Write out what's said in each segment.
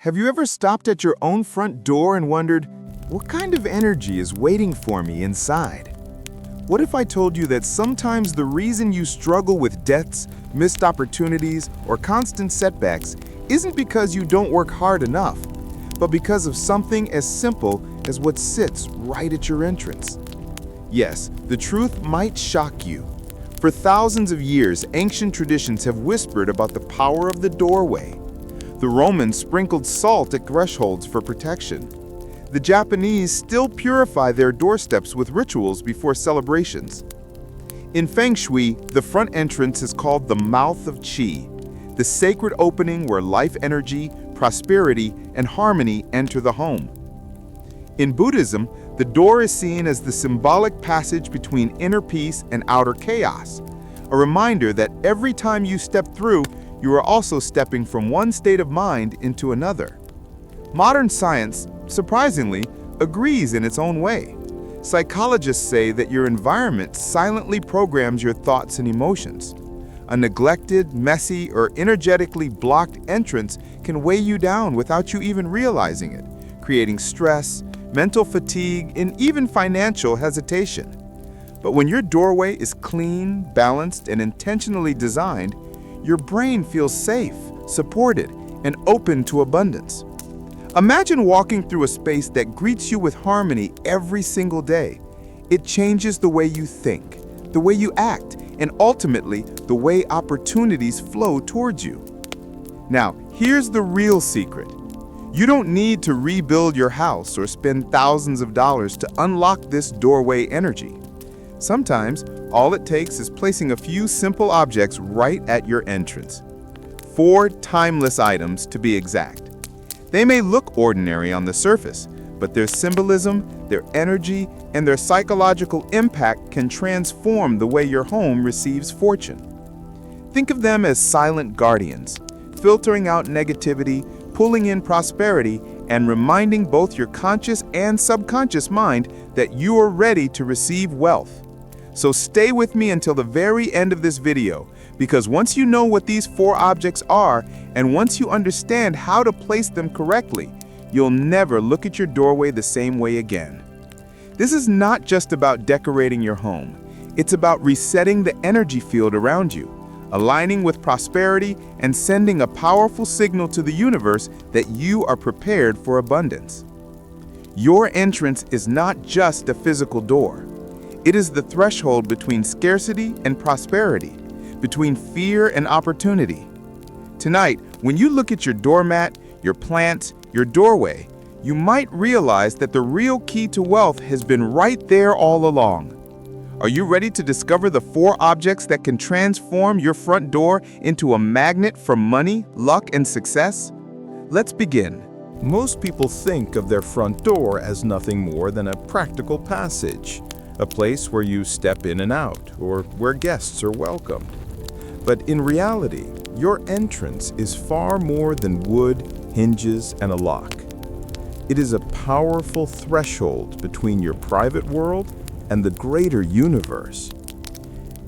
Have you ever stopped at your own front door and wondered, what kind of energy is waiting for me inside? What if I told you that sometimes the reason you struggle with debts, missed opportunities, or constant setbacks isn't because you don't work hard enough, but because of something as simple as what sits right at your entrance? Yes, the truth might shock you. For thousands of years, ancient traditions have whispered about the power of the doorway. The Romans sprinkled salt at thresholds for protection. The Japanese still purify their doorsteps with rituals before celebrations. In feng shui, the front entrance is called the mouth of qi, the sacred opening where life energy, prosperity, and harmony enter the home. In Buddhism, the door is seen as the symbolic passage between inner peace and outer chaos, a reminder that every time you step through, you are also stepping from one state of mind into another. Modern science, surprisingly, agrees in its own way. Psychologists say that your environment silently programs your thoughts and emotions. A neglected, messy, or energetically blocked entrance can weigh you down without you even realizing it, creating stress, mental fatigue, and even financial hesitation. But when your doorway is clean, balanced, and intentionally designed, your brain feels safe, supported, and open to abundance. Imagine walking through a space that greets you with harmony every single day. It changes the way you think, the way you act, and ultimately, the way opportunities flow towards you. Now, here's the real secret. You don't need to rebuild your house or spend thousands of dollars to unlock this doorway energy. Sometimes, all it takes is placing a few simple objects right at your entrance. 4 timeless items to be exact. They may look ordinary on the surface, but their symbolism, their energy, and their psychological impact can transform the way your home receives fortune. Think of them as silent guardians, filtering out negativity, pulling in prosperity, and reminding both your conscious and subconscious mind that you are ready to receive wealth. So stay with me until the very end of this video, because once you know what these 4 objects are, and once you understand how to place them correctly, you'll never look at your doorway the same way again. This is not just about decorating your home. It's about resetting the energy field around you, aligning with prosperity, and sending a powerful signal to the universe that you are prepared for abundance. Your entrance is not just a physical door. It is the threshold between scarcity and prosperity, between fear and opportunity. Tonight, when you look at your doormat, your plants, your doorway, you might realize that the real key to wealth has been right there all along. Are you ready to discover the 4 objects that can transform your front door into a magnet for money, luck, and success? Let's begin. Most people think of their front door as nothing more than a practical passage, a place where you step in and out, or where guests are welcomed. But in reality, your entrance is far more than wood, hinges, and a lock. It is a powerful threshold between your private world and the greater universe.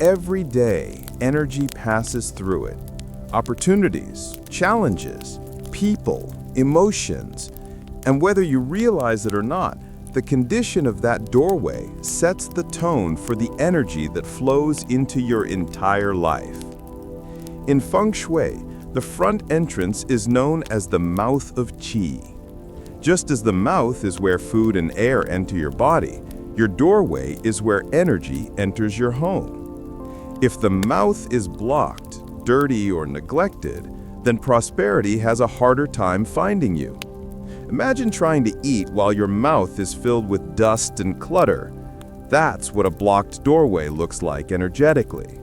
Every day, energy passes through it. Opportunities, challenges, people, emotions, and whether you realize it or not, the condition of that doorway sets the tone for the energy that flows into your entire life. In feng shui, the front entrance is known as the mouth of qi. Just as the mouth is where food and air enter your body, your doorway is where energy enters your home. If the mouth is blocked, dirty, or neglected, then prosperity has a harder time finding you. Imagine trying to eat while your mouth is filled with dust and clutter. That's what a blocked doorway looks like energetically.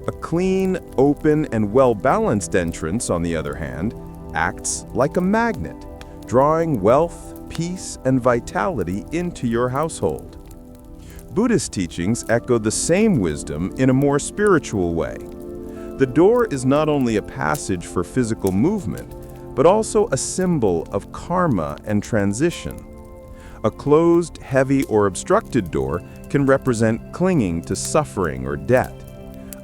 A clean, open, and well-balanced entrance, on the other hand, acts like a magnet, drawing wealth, peace, and vitality into your household. Buddhist teachings echo the same wisdom in a more spiritual way. The door is not only a passage for physical movement, but also a symbol of karma and transition. A closed, heavy, or obstructed door can represent clinging to suffering or debt.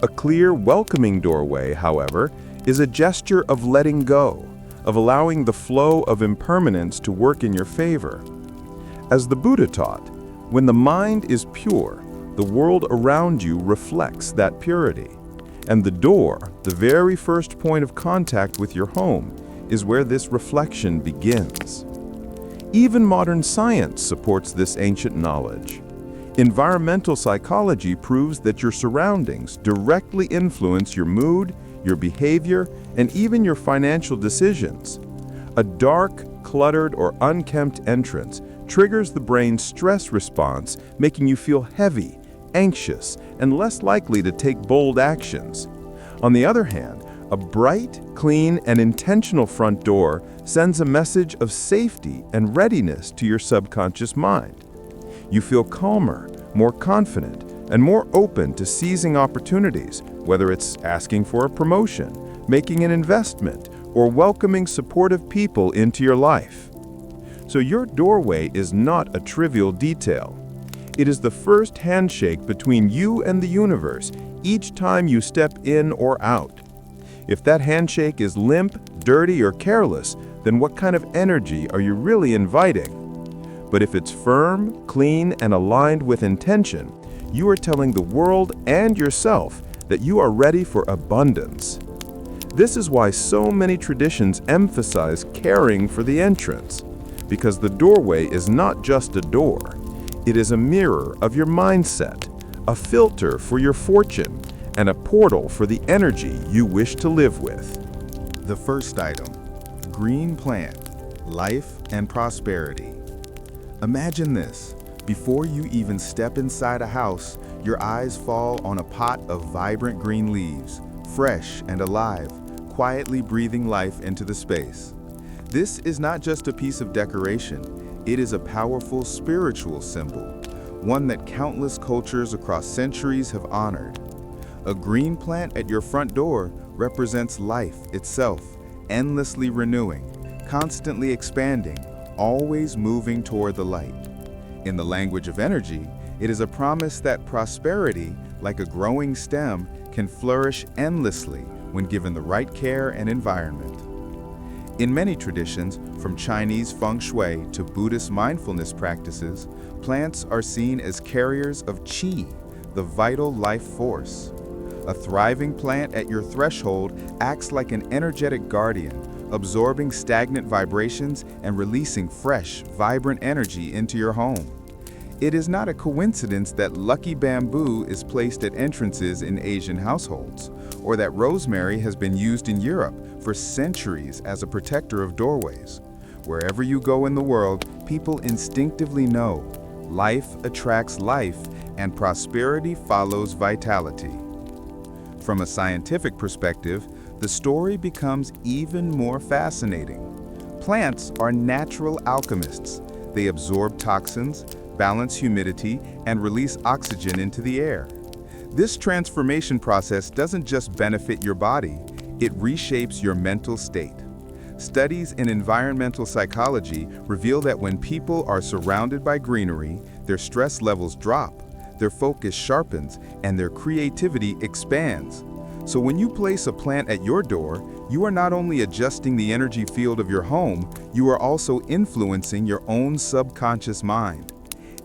A clear, welcoming doorway, however, is a gesture of letting go, of allowing the flow of impermanence to work in your favor. As the Buddha taught, when the mind is pure, the world around you reflects that purity. And the door, the very first point of contact with your home, is where this reflection begins. Even modern science supports this ancient knowledge. Environmental psychology proves that your surroundings directly influence your mood, your behavior, and even your financial decisions. A dark, cluttered, or unkempt entrance triggers the brain's stress response, making you feel heavy, anxious, and less likely to take bold actions. On the other hand, a bright, clean, and intentional front door sends a message of safety and readiness to your subconscious mind. You feel calmer, more confident, and more open to seizing opportunities, whether it's asking for a promotion, making an investment, or welcoming supportive people into your life. So your doorway is not a trivial detail. It is the first handshake between you and the universe each time you step in or out. If that handshake is limp, dirty, or careless, then what kind of energy are you really inviting? But if it's firm, clean, and aligned with intention, you are telling the world and yourself that you are ready for abundance. This is why so many traditions emphasize caring for the entrance, because the doorway is not just a door. It is a mirror of your mindset, a filter for your fortune, and a portal for the energy you wish to live with. The first item, green plant, life and prosperity. Imagine this. Before you even step inside a house, your eyes fall on a pot of vibrant green leaves, fresh and alive, quietly breathing life into the space. This is not just a piece of decoration. It is a powerful spiritual symbol, one that countless cultures across centuries have honored. A green plant at your front door represents life itself, endlessly renewing, constantly expanding, always moving toward the light. In the language of energy, it is a promise that prosperity, like a growing stem, can flourish endlessly when given the right care and environment. In many traditions, from Chinese feng shui to Buddhist mindfulness practices, plants are seen as carriers of qi, the vital life force. A thriving plant at your threshold acts like an energetic guardian, absorbing stagnant vibrations and releasing fresh, vibrant energy into your home. It is not a coincidence that lucky bamboo is placed at entrances in Asian households, or that rosemary has been used in Europe for centuries as a protector of doorways. Wherever you go in the world, people instinctively know life attracts life and prosperity follows vitality. From a scientific perspective, the story becomes even more fascinating. Plants are natural alchemists. They absorb toxins, balance humidity, and release oxygen into the air. This transformation process doesn't just benefit your body, it reshapes your mental state. Studies in environmental psychology reveal that when people are surrounded by greenery, their stress levels drop, their focus sharpens, and their creativity expands. So when you place a plant at your door, you are not only adjusting the energy field of your home, you are also influencing your own subconscious mind.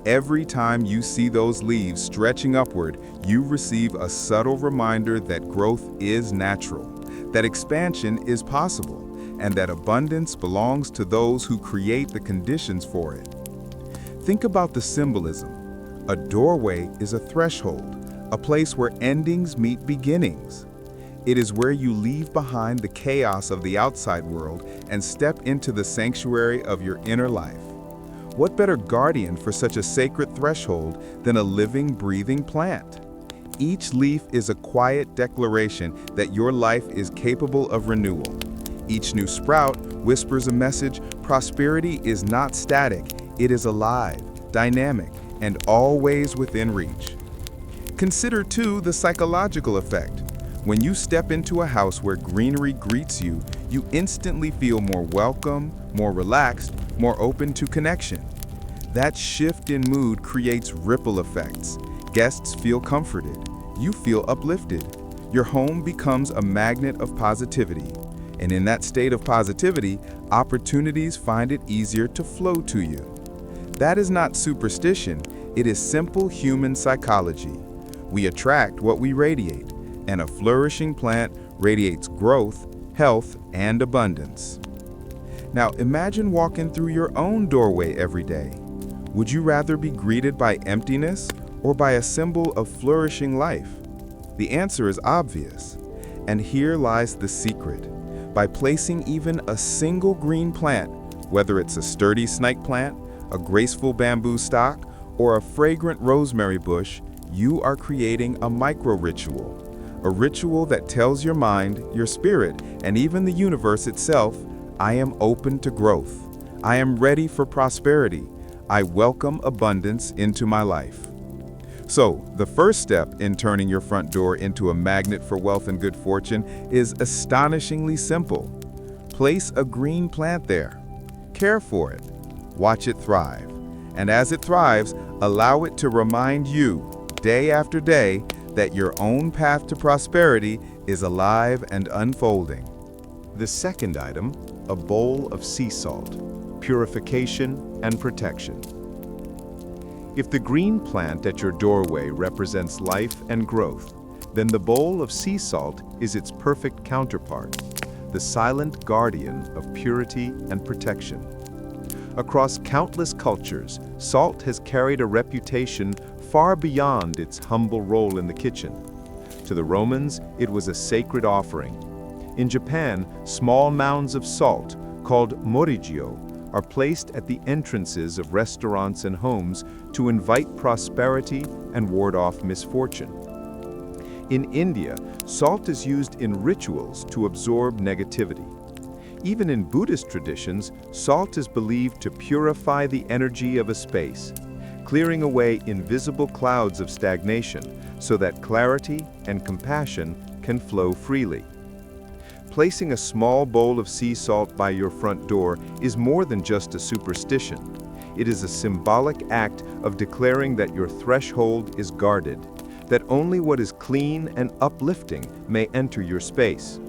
Every time you see those leaves stretching upward, you receive a subtle reminder that growth is natural, that expansion is possible, and that abundance belongs to those who create the conditions for it. Think about the symbolism. A doorway is a threshold, a place where endings meet beginnings. It is where you leave behind the chaos of the outside world and step into the sanctuary of your inner life. What better guardian for such a sacred threshold than a living, breathing plant? Each leaf is a quiet declaration that your life is capable of renewal. Each new sprout whispers a message: prosperity is not static, it is alive, dynamic, and always within reach. Consider, too, the psychological effect. When you step into a house where greenery greets you, you instantly feel more welcome, more relaxed, more open to connection. That shift in mood creates ripple effects. Guests feel comforted. You feel uplifted. Your home becomes a magnet of positivity. And in that state of positivity, opportunities find it easier to flow to you. That is not superstition, it is simple human psychology. We attract what we radiate, and a flourishing plant radiates growth, health, and abundance. Now imagine walking through your own doorway every day. Would you rather be greeted by emptiness or by a symbol of flourishing life? The answer is obvious, and here lies the secret. By placing even a single green plant, whether it's a sturdy snake plant, a graceful bamboo stalk, or a fragrant rosemary bush, you are creating a micro-ritual. A ritual that tells your mind, your spirit, and even the universe itself, I am open to growth. I am ready for prosperity. I welcome abundance into my life. So, the first step in turning your front door into a magnet for wealth and good fortune is astonishingly simple. Place a green plant there. Care for it. Watch it thrive. And as it thrives, allow it to remind you, day after day, that your own path to prosperity is alive and unfolding. The second item, a bowl of sea salt, purification and protection. If the green plant at your doorway represents life and growth, then the bowl of sea salt is its perfect counterpart, the silent guardian of purity and protection. Across countless cultures, salt has carried a reputation far beyond its humble role in the kitchen. To the Romans, it was a sacred offering. In Japan, small mounds of salt, called morigio, are placed at the entrances of restaurants and homes to invite prosperity and ward off misfortune. In India, salt is used in rituals to absorb negativity. Even in Buddhist traditions, salt is believed to purify the energy of a space, clearing away invisible clouds of stagnation so that clarity and compassion can flow freely. Placing a small bowl of sea salt by your front door is more than just a superstition. It is a symbolic act of declaring that your threshold is guarded, that only what is clean and uplifting may enter your space.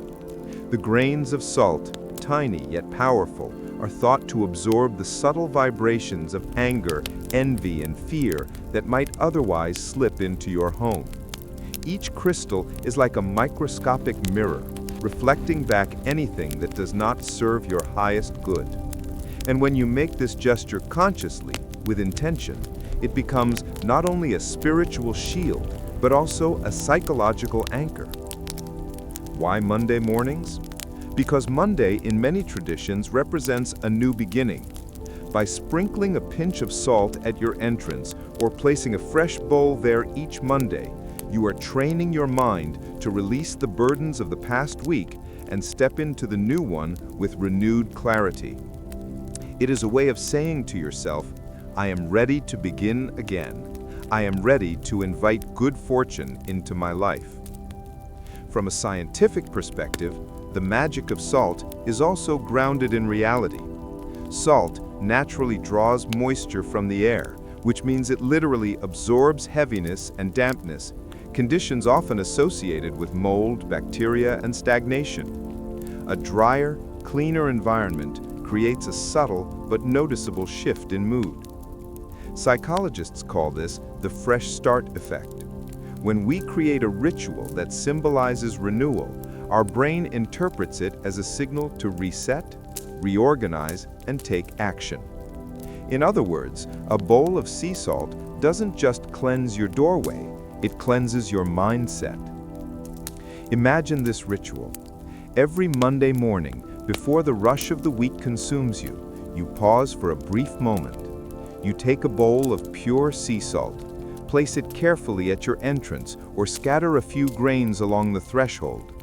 The grains of salt, tiny yet powerful, are thought to absorb the subtle vibrations of anger, envy, and fear that might otherwise slip into your home. Each crystal is like a microscopic mirror, reflecting back anything that does not serve your highest good. And when you make this gesture consciously, with intention, it becomes not only a spiritual shield, but also a psychological anchor. Why Monday mornings? Because Monday in many traditions represents a new beginning. By sprinkling a pinch of salt at your entrance or placing a fresh bowl there each Monday, you are training your mind to release the burdens of the past week and step into the new one with renewed clarity. It is a way of saying to yourself, I am ready to begin again. I am ready to invite good fortune into my life. From a scientific perspective, the magic of salt is also grounded in reality. Salt naturally draws moisture from the air, which means it literally absorbs heaviness and dampness, conditions often associated with mold, bacteria, and stagnation. A drier, cleaner environment creates a subtle but noticeable shift in mood. Psychologists call this the fresh start effect. When we create a ritual that symbolizes renewal, our brain interprets it as a signal to reset, reorganize, and take action. In other words, a bowl of sea salt doesn't just cleanse your doorway, it cleanses your mindset. Imagine this ritual. Every Monday morning, before the rush of the week consumes you, you pause for a brief moment. You take a bowl of pure sea salt, place it carefully at your entrance, or scatter a few grains along the threshold.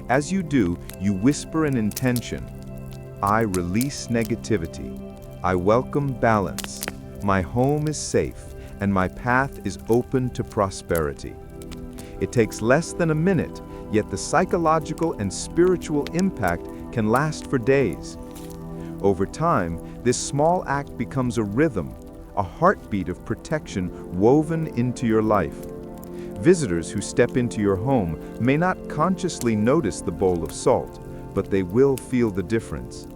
As you do, you whisper an intention. I release negativity. I welcome balance. My home is safe, and my path is open to prosperity. It takes less than a minute, yet the psychological and spiritual impact can last for days. Over time, this small act becomes a rhythm, a heartbeat of protection woven into your life. Visitors who step into your home may not consciously notice the bowl of salt, but they will feel the difference.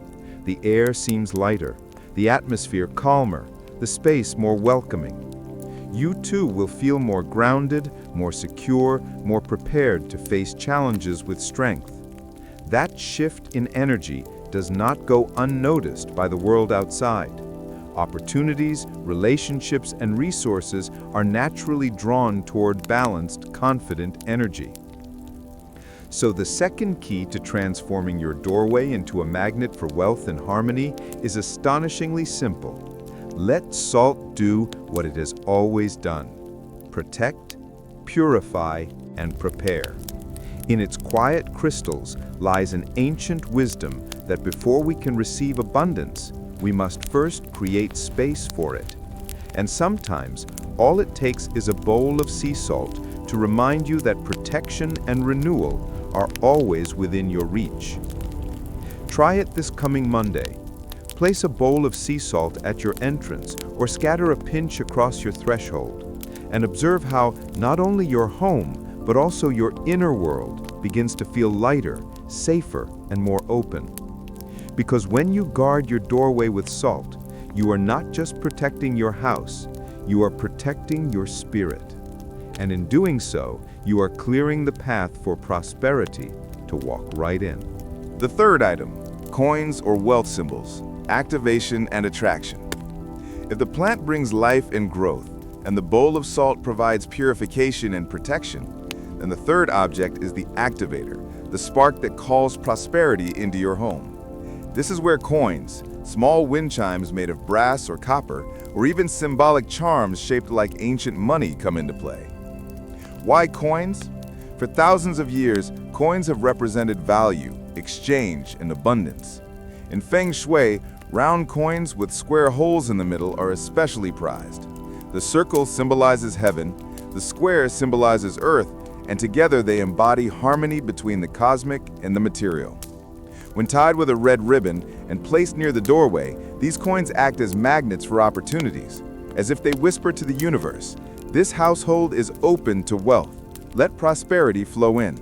The air seems lighter, the atmosphere calmer, the space more welcoming. You too will feel more grounded, more secure, more prepared to face challenges with strength. That shift in energy does not go unnoticed by the world outside. Opportunities, relationships, and resources are naturally drawn toward balanced, confident energy. So the second key to transforming your doorway into a magnet for wealth and harmony is astonishingly simple. Let salt do what it has always done: protect, purify, and prepare. In its quiet crystals lies an ancient wisdom that before we can receive abundance, we must first create space for it. And sometimes, all it takes is a bowl of sea salt to remind you that protection and renewal are always within your reach. Try it this coming Monday. Place a bowl of sea salt at your entrance or scatter a pinch across your threshold, and observe how not only your home, but also your inner world begins to feel lighter, safer, and more open. Because when you guard your doorway with salt, you are not just protecting your house, you are protecting your spirit. And in doing so, you are clearing the path for prosperity to walk right in. The third item, coins or wealth symbols, activation and attraction. If the plant brings life and growth, and the bowl of salt provides purification and protection, then the third object is the activator, the spark that calls prosperity into your home. This is where coins, small wind chimes made of brass or copper, or even symbolic charms shaped like ancient money come into play. Why coins? For thousands of years, coins have represented value, exchange, and abundance. In feng shui, round coins with square holes in the middle are especially prized. The circle symbolizes heaven, the square symbolizes earth, and together they embody harmony between the cosmic and the material. When tied with a red ribbon and placed near the doorway, these coins act as magnets for opportunities, as if they whisper to the universe, "This household is open to wealth. Let prosperity flow in."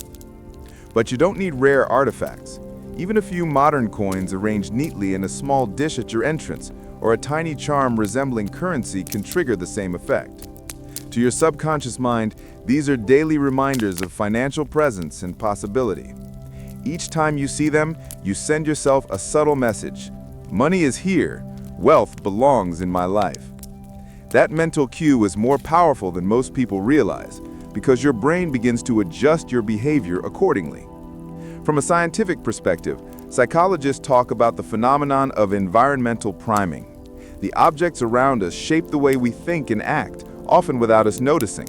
But you don't need rare artifacts. Even a few modern coins arranged neatly in a small dish at your entrance, or a tiny charm resembling currency can trigger the same effect. To your subconscious mind, these are daily reminders of financial presence and possibility. Each time you see them, you send yourself a subtle message. Money is here. Wealth belongs in my life. That mental cue is more powerful than most people realize, because your brain begins to adjust your behavior accordingly. From a scientific perspective, psychologists talk about the phenomenon of environmental priming. The objects around us shape the way we think and act, often without us noticing.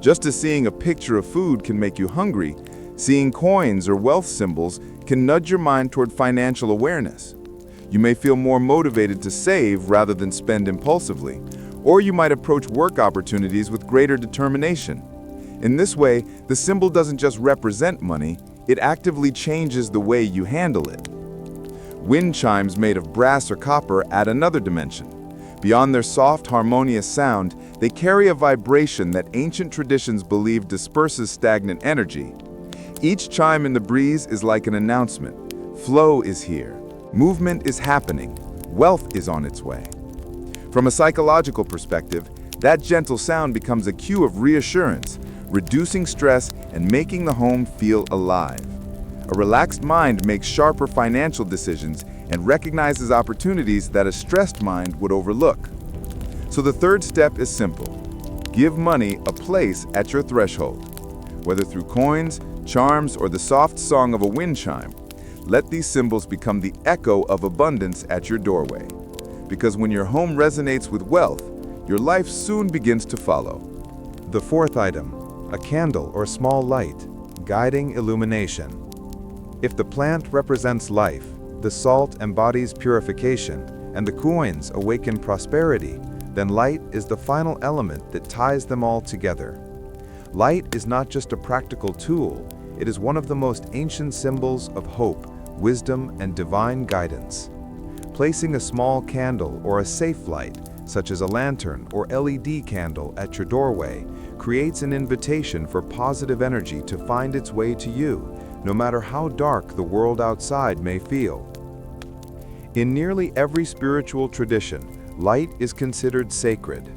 Just as seeing a picture of food can make you hungry, seeing coins or wealth symbols can nudge your mind toward financial awareness. You may feel more motivated to save rather than spend impulsively, or you might approach work opportunities with greater determination. In this way, the symbol doesn't just represent money, it actively changes the way you handle it. Wind chimes made of brass or copper add another dimension. Beyond their soft, harmonious sound, they carry a vibration that ancient traditions believe disperses stagnant energy. Each chime in the breeze is like an announcement. Flow is here. Movement is happening. Wealth is on its way. From a psychological perspective, that gentle sound becomes a cue of reassurance, reducing stress and making the home feel alive. A relaxed mind makes sharper financial decisions and recognizes opportunities that a stressed mind would overlook. So the third step is simple. Give money a place at your threshold. Whether through coins, charms, or the soft song of a wind chime, let these symbols become the echo of abundance at your doorway. Because when your home resonates with wealth, your life soon begins to follow. The fourth item, a candle or small light, guiding illumination. If the plant represents life, the salt embodies purification, and the coins awaken prosperity, then light is the final element that ties them all together. Light is not just a practical tool, it is one of the most ancient symbols of hope, wisdom, and divine guidance. Placing a small candle or a safe light, such as a lantern or LED candle at your doorway, creates an invitation for positive energy to find its way to you, no matter how dark the world outside may feel. In nearly every spiritual tradition, light is considered sacred.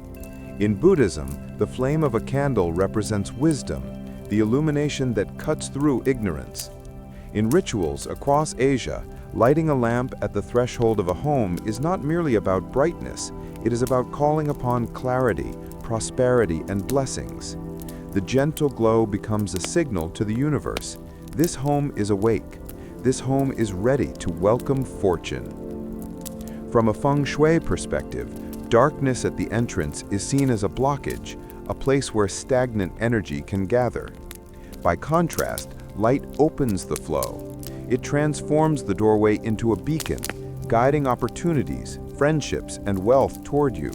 In Buddhism, the flame of a candle represents wisdom, the illumination that cuts through ignorance. In rituals across Asia, lighting a lamp at the threshold of a home is not merely about brightness, it is about calling upon clarity, prosperity, and blessings. The gentle glow becomes a signal to the universe. This home is awake. This home is ready to welcome fortune. From a feng shui perspective, darkness at the entrance is seen as a blockage, a place where stagnant energy can gather. By contrast, light opens the flow. It transforms the doorway into a beacon, guiding opportunities, friendships, and wealth toward you.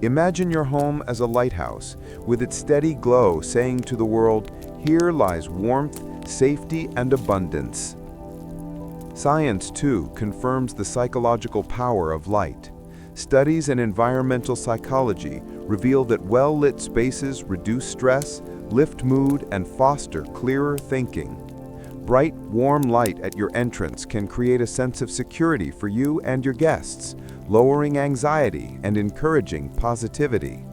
Imagine your home as a lighthouse, with its steady glow saying to the world, "Here lies warmth, safety, and abundance." Science, too, confirms the psychological power of light. Studies in environmental psychology reveal that well-lit spaces reduce stress, lift mood, and foster clearer thinking. Bright, warm light at your entrance can create a sense of security for you and your guests, lowering anxiety and encouraging positivity.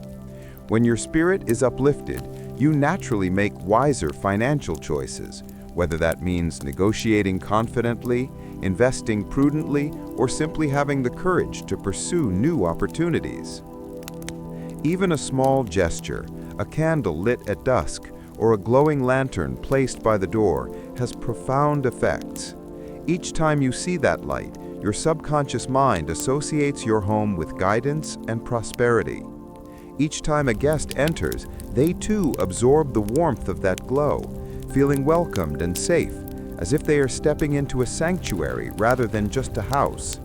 When your spirit is uplifted, you naturally make wiser financial choices, whether that means negotiating confidently, investing prudently, or simply having the courage to pursue new opportunities. Even a small gesture, a candle lit at dusk, or a glowing lantern placed by the door, has profound effects. Each time you see that light, your subconscious mind associates your home with guidance and prosperity. Each time a guest enters, they too absorb the warmth of that glow, feeling welcomed and safe, as if they are stepping into a sanctuary rather than just a house.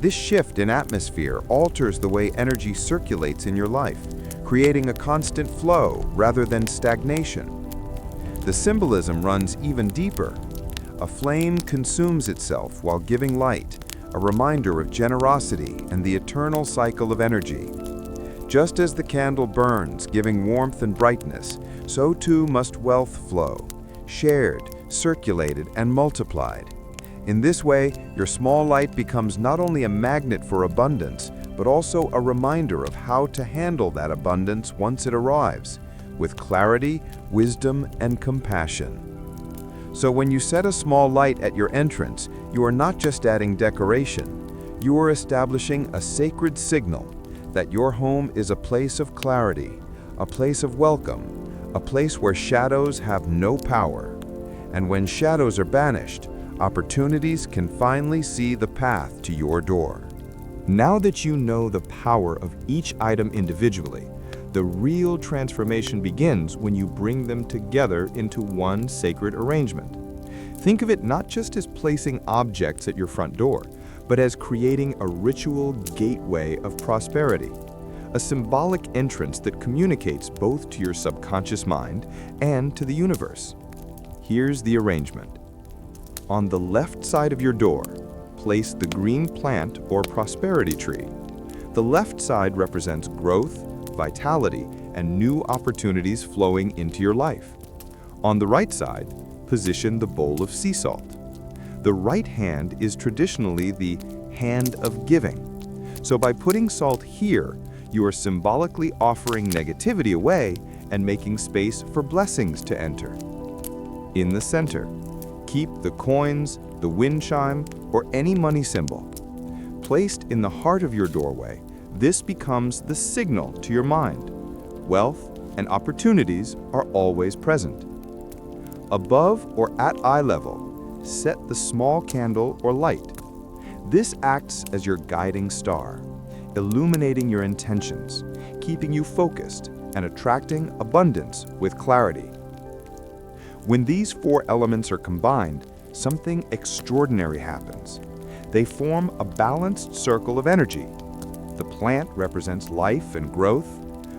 This shift in atmosphere alters the way energy circulates in your life, creating a constant flow rather than stagnation. The symbolism runs even deeper. A flame consumes itself while giving light, a reminder of generosity and the eternal cycle of energy. Just as the candle burns, giving warmth and brightness, so too must wealth flow, shared, circulated, and multiplied. In this way, your small light becomes not only a magnet for abundance, but also a reminder of how to handle that abundance once it arrives, with clarity, wisdom, and compassion. So when you set a small light at your entrance, you are not just adding decoration, you are establishing a sacred signal that your home is a place of clarity, a place of welcome, a place where shadows have no power. And when shadows are banished, opportunities can finally see the path to your door. Now that you know the power of each item individually, the real transformation begins when you bring them together into one sacred arrangement. Think of it not just as placing objects at your front door, but as creating a ritual gateway of prosperity, a symbolic entrance that communicates both to your subconscious mind and to the universe. Here's the arrangement. On the left side of your door, place the green plant or prosperity tree. The left side represents growth, vitality, and new opportunities flowing into your life. On the right side, position the bowl of sea salt. The right hand is traditionally the hand of giving. So by putting salt here, you are symbolically offering negativity away and making space for blessings to enter. In the center, keep the coins, the wind chime, or any money symbol. Placed in the heart of your doorway, this becomes the signal to your mind. Wealth and opportunities are always present. Above or at eye level, set the small candle or light. This acts as your guiding star, illuminating your intentions, keeping you focused, and attracting abundance with clarity. When these four elements are combined, something extraordinary happens. They form a balanced circle of energy. The plant represents life and growth.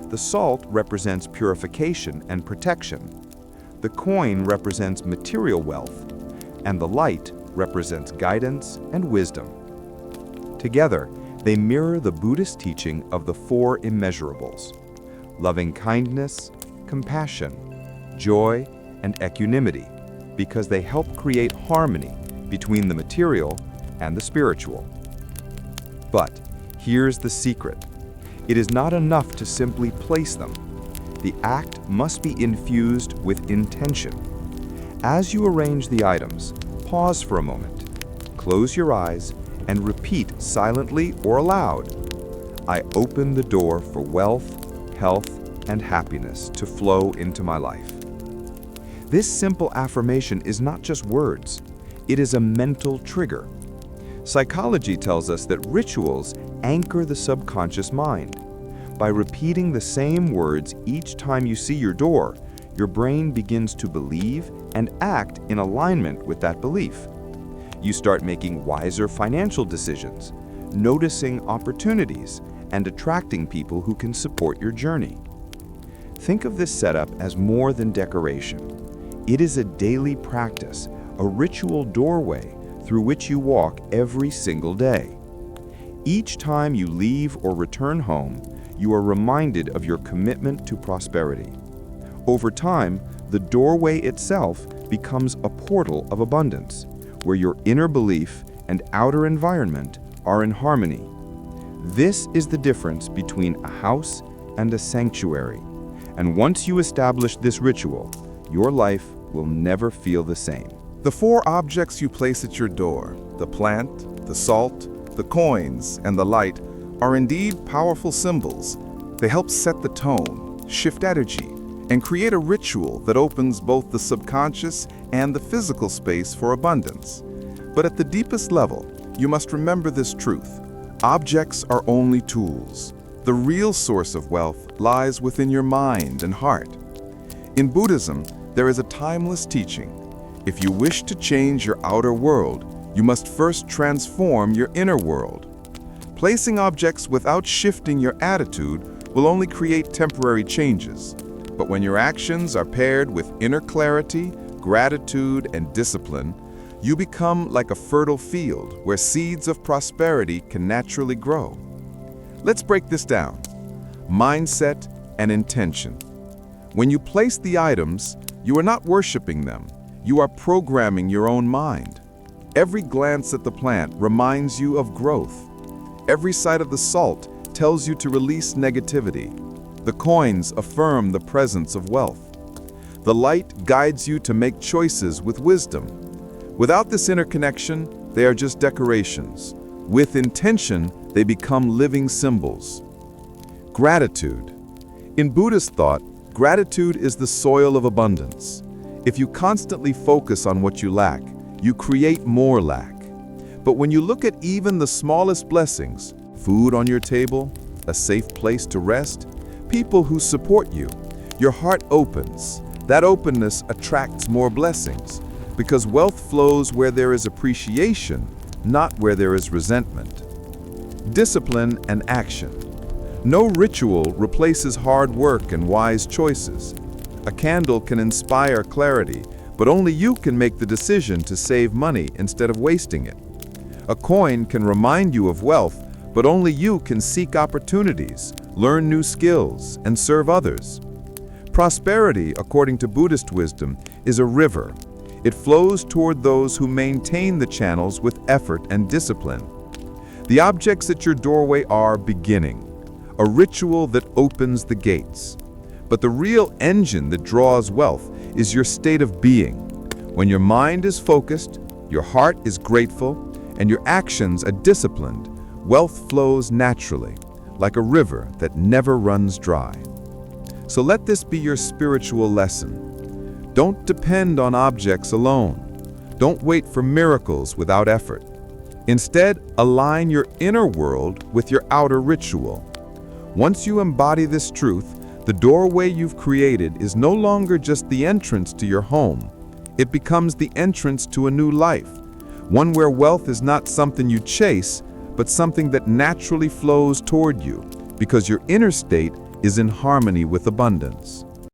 The salt represents purification and protection. The coin represents material wealth, and the light represents guidance and wisdom. Together, they mirror the Buddhist teaching of the four immeasurables: loving kindness, compassion, joy, and equanimity, because they help create harmony between the material and the spiritual. But here's the secret. It is not enough to simply place them. The act must be infused with intention. As you arrange the items, pause for a moment, close your eyes, and repeat silently or aloud, "I open the door for wealth, health, and happiness to flow into my life." This simple affirmation is not just words, it is a mental trigger. Psychology tells us that rituals anchor the subconscious mind. By repeating the same words each time you see your door, your brain begins to believe and act in alignment with that belief. You start making wiser financial decisions, noticing opportunities, and attracting people who can support your journey. Think of this setup as more than decoration. It is a daily practice, a ritual doorway through which you walk every single day. Each time you leave or return home, you are reminded of your commitment to prosperity. Over time, the doorway itself becomes a portal of abundance, where your inner belief and outer environment are in harmony. This is the difference between a house and a sanctuary. And once you establish this ritual, your life will never feel the same. The 4 objects you place at your door, the plant, the salt, the coins, and the light, are indeed powerful symbols. They help set the tone, shift energy, and create a ritual that opens both the subconscious and the physical space for abundance. But at the deepest level, you must remember this truth. Objects are only tools. The real source of wealth lies within your mind and heart. In Buddhism, there is a timeless teaching. If you wish to change your outer world, you must first transform your inner world. Placing objects without shifting your attitude will only create temporary changes. But when your actions are paired with inner clarity, gratitude, and discipline, you become like a fertile field where seeds of prosperity can naturally grow. Let's break this down. Mindset and intention. When you place the items, you are not worshiping them. You are programming your own mind. Every glance at the plant reminds you of growth. Every sight of the salt tells you to release negativity. The coins affirm the presence of wealth. The light guides you to make choices with wisdom. Without this interconnection, they are just decorations. With intention, they become living symbols. Gratitude. In Buddhist thought, gratitude is the soil of abundance. If you constantly focus on what you lack, you create more lack. But when you look at even the smallest blessings, food on your table, a safe place to rest, people who support you, your heart opens. That openness attracts more blessings, because wealth flows where there is appreciation, not where there is resentment. Discipline and action. No ritual replaces hard work and wise choices. A candle can inspire clarity, but only you can make the decision to save money instead of wasting it. A coin can remind you of wealth, but only you can seek opportunities, learn new skills, and serve others. Prosperity, according to Buddhist wisdom, is a river. It flows toward those who maintain the channels with effort and discipline. The objects at your doorway are beginning, a ritual that opens the gates. But the real engine that draws wealth is your state of being. When your mind is focused, your heart is grateful, and your actions are disciplined, wealth flows naturally, like a river that never runs dry. So let this be your spiritual lesson. Don't depend on objects alone. Don't wait for miracles without effort. Instead, align your inner world with your outer ritual. Once you embody this truth, the doorway you've created is no longer just the entrance to your home. It becomes the entrance to a new life, one where wealth is not something you chase, but something that naturally flows toward you, because your inner state is in harmony with abundance.